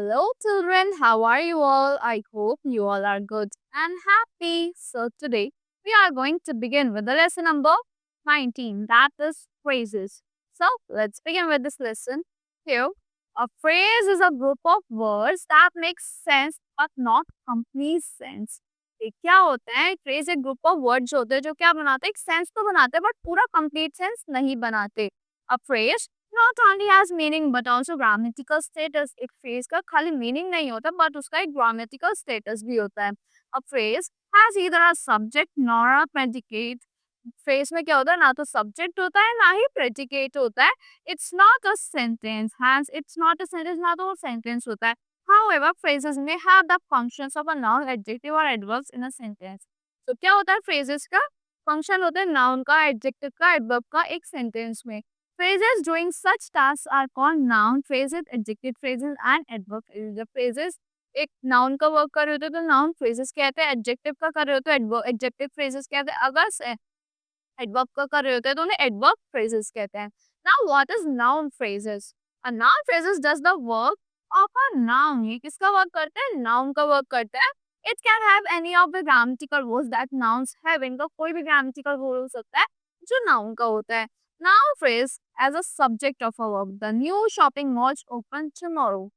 Hello, children. How are you all? I hope you all are good and happy. So, today we are going to begin with the lesson number 19, that is phrases. So, let's begin with this lesson. Here, a phrase is a group of words that makes sense but not complete sense. ये क्या होता है? Phrase एक group of words होते हैं जो क्या बनाते हैं? एक सेंस तो बनाते हैं बट पूरा कंप्लीट सेंस नहीं बनाते. A phrase not only has meaning but also grammatical status. एक फ्रेज का खाली मीनिंग नहीं होता बट उसका एक ग्रामेटिकल स्टेटस भी होता है. A phrase has either a subject nor a predicate. Phrase में क्या होता है? ना तो सब्जेक्ट होता है ना ही प्रेडिकेट होता है. It's not a sentence. Hence it's not a sentence, ना तो सेंटेंस होता है. However, phrases may have the functions of a noun, adjective or adverb in a sentence. तो क्या होता है phrases का? फंक्शन होता है नाउन का, एडजेक्टिव का, एडवर्ब का एक सेंटेंस में. Phrases doing such tasks are called noun phrases, adjective phrases and adverb phrases. जब phrases एक नाउन का वर्क कर रहे होते हैं तो नाउन phrases कहते हैं, एडजेक्टिव का कर रहे होते हैं एडजेक्टिव phrases कहते हैं, अगर एडवर्ब का कर रहे होते हैं तो उन्हें एडवर्ब phrases कहते हैं. Now what is noun phrases? A noun phrases does the work of a noun. ये किसका वर्क करता है? नाउन का वर्क करता है. It can have any of the grammatical rules that nouns have. इनका कोई भी grammatical rule हो सकता है जो नाउन का होता है. Noun phrase as a subject of a verb. The new shopping mall open tomorrow.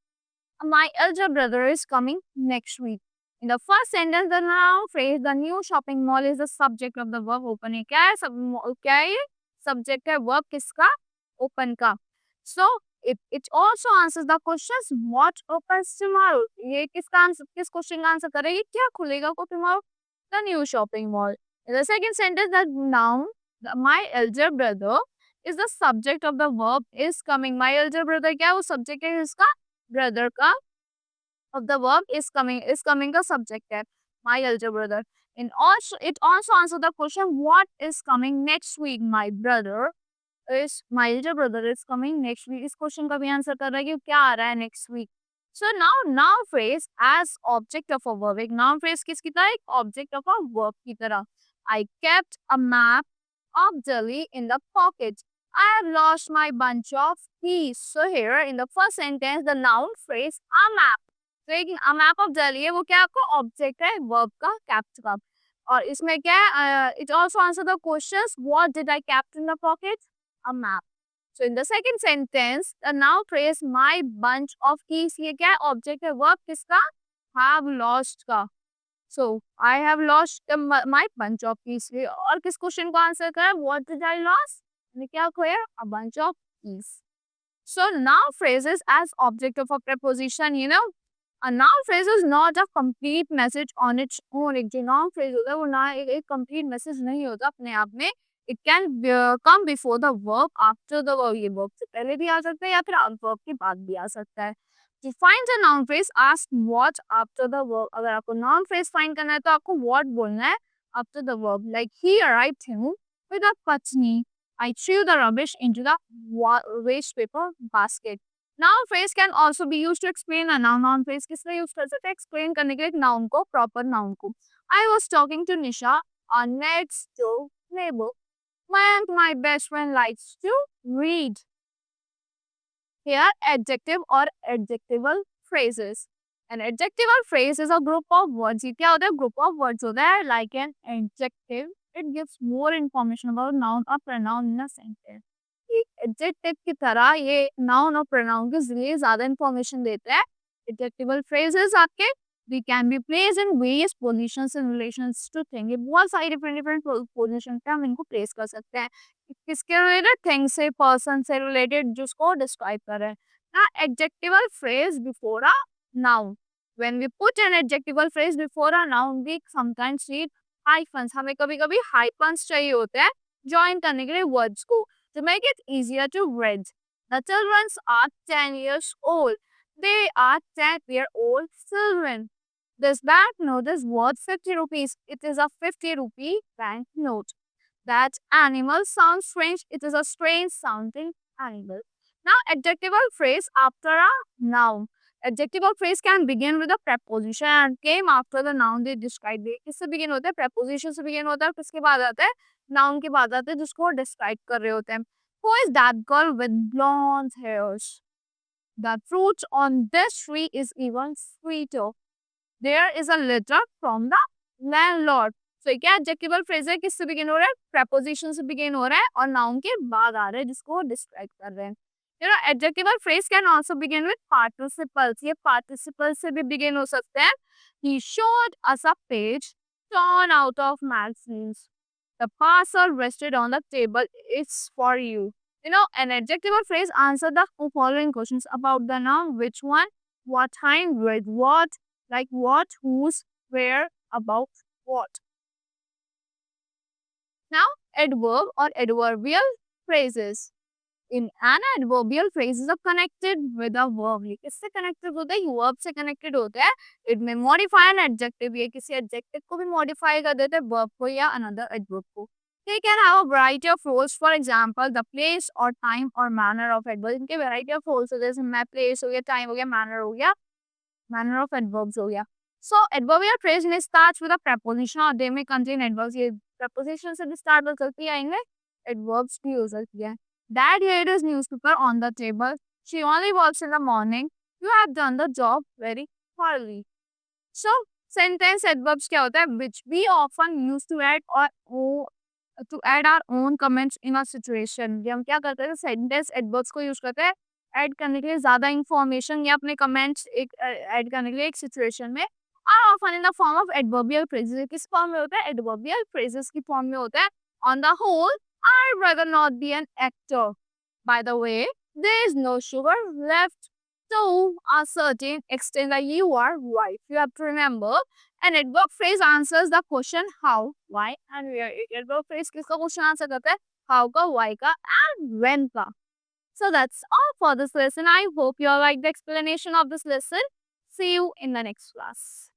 My elder brother is coming next week. In the first sentence, the noun phrase the new shopping mall is the subject of the verb open. है क्या है? क्या है ये? Subject है verb किसका? Open का. So it also answers the questions what opens tomorrow. ये किसका आंसर, किस क्वेश्चन का आंसर करेगी? क्या खुलेगा को tomorrow? The new shopping mall. In the second sentence, the noun my elder brother is the subject of the verb is coming. My elder brother क्या है? वो subject है इसका brother का of the verb is coming का subject है. My elder brother. And also it also answers the question what is coming next week. My elder brother is coming next week. इस question का भी answer कर रहा है कि क्या आ रहा है next week. So now noun phrase as object of a verb. एक noun phrase किसकी तरह? एक object of a verb की तरह. I kept a map of Delhi in the pocket. I have lost my bunch of keys. So here in the first sentence the noun phrase a map. तो एक a map of Delhi है वो क्या आपका object है verb का kept का. और इसमें क्या है? It also answer the questions what did I kept in the pocket? A map. So in the second sentence the noun phrase my bunch of keys ये क्या है? ऑब्जेक्ट है वर्ब किसका? हैव लॉस्ट का. So I have lost my bunch of keys. और किस question को answer करा? What did I lost? मैंने क्या खोया? A bunch of keys. So noun phrases as object of a preposition, a noun phrase is not a complete message on its own. एक जो noun phrase होता है वो ना एक complete message नहीं होता अपने आप में. It can come before the verb, after the verb. ये verb से पहले भी आ सकता है या फिर verb के बाद भी आ सकता है. To find a noun phrase, ask what after the verb. अगर आपको noun phrase find करना है तो आपको what बोलना है after the verb. Like he arrived home with a patni. I threw the rubbish into the waste paper basket. Noun phrase can also be used to explain a noun. Noun phrase किस लिए use कर सकते हैं? Explain करने के लिए एक noun को, proper noun को. I was talking to Nisha, our next door neighbor. My best friend likes to read. Here, adjective or adjectival phrases. An adjectival phrase is a group of words. ये क्या होता है? Group of words होता है. Like an adjective, it gives more information about noun or pronoun in a sentence. एक adjective की तरह ये noun और pronoun के लिए ज़्यादा information देता है. Adjectival phrases आपके they can be placed in various positions in relations to thing. ये बहुत सारी different positions पे हम इनको place कर सकते हैं. किसके रिलेटेड? थिंग से, पर्सन से रिलेटेड जिसको डिस्क्राइब कर रहे हैं ना. Adjectival phrase before a noun. When we put an adjectival phrase before a noun we sometimes need hyphens. हमें कभी-कभी हाइफन्स चाहिए होते हैं जॉइन करने के लिए वर्ड्स को to make it easier to read. The children are 10 years old. They are 10-year-old children. This bank note is worth 50 rupees. It is a 50 rupee bank note. That animal sounds strange. It is a strange sounding animal. Now, adjectival phrase after a noun. Adjectival phrase can begin with a preposition and came after the noun they describe. किससे begin होता है? Preposition से begin होता है. किसके बाद आता है? Noun के बाद आता है जिसको describe कर रहे होते हैं. Who is that girl with blonde hairs? The fruit on this tree is even sweeter. There is a letter from the landlord. So ये क्या एडजेक्टिवल फ्रेज है, किससे बिगिन हो रहा है, preposition से बिगिन हो रहा है और नाउन के बाद आ रहा है जिसको डिस्क्राइब कर रहे हैं. Adjectival phrase can also begin with participles. ये participles से भी begin हो सकते हैं. He showed us a page torn out of magazines. The parcel rested on the table. It's for you. An adjectival phrase answer the following questions about the noun: which one, what time, with what, like what, whose, where, about what. Now, adverb or adverbial phrases. In an adverbial phrases are connected with a verb. ये किससे connected होते हैं? Verb से connected होते हैं. It may modify an adjective. ये किसी adjective को भी modify कर देते हैं, verb को या another adverb को. They can have a variety of roles. For example, the place or time or manner of adverb. इनके variety of roles है, जैसे मैं place हो गया, time हो गया, manner हो गया, manner of adverbs हो गया. So adverbial phrase may start with a preposition or they may contain adverbs. ये preposition से भी start हो सकती है, इनमें adverbs भी हो सकती है. Dad here is newspaper on the table. She only works in the morning. You have done the job very thoroughly. So sentence adverbs क्या होता है? Which we often use to add our own comments in a situation. ये हम क्या करते हैं? Sentence adverbs को use करते हैं ऐड करने के लिए, ज्यादा इंफॉर्मेशन या अपने कमेंट्स एक ऐड करने के लिए एक सिचुएशन में. और often in the form of adverbial phrases. किस फॉर्म में होता है? एडवर्बियल फ्रेजेस की फॉर्म में होता है. On the whole, I'd rather not be an actor. By the way, there is no sugar left. To a certain extent that you are right. You have to remember an adverb phrase answers the question how, why and where. एक adverb phrase किसका question answer करता है? How का, why का and when का. So that's all for this lesson. I hope you all like the explanation of this lesson. See you in the next class.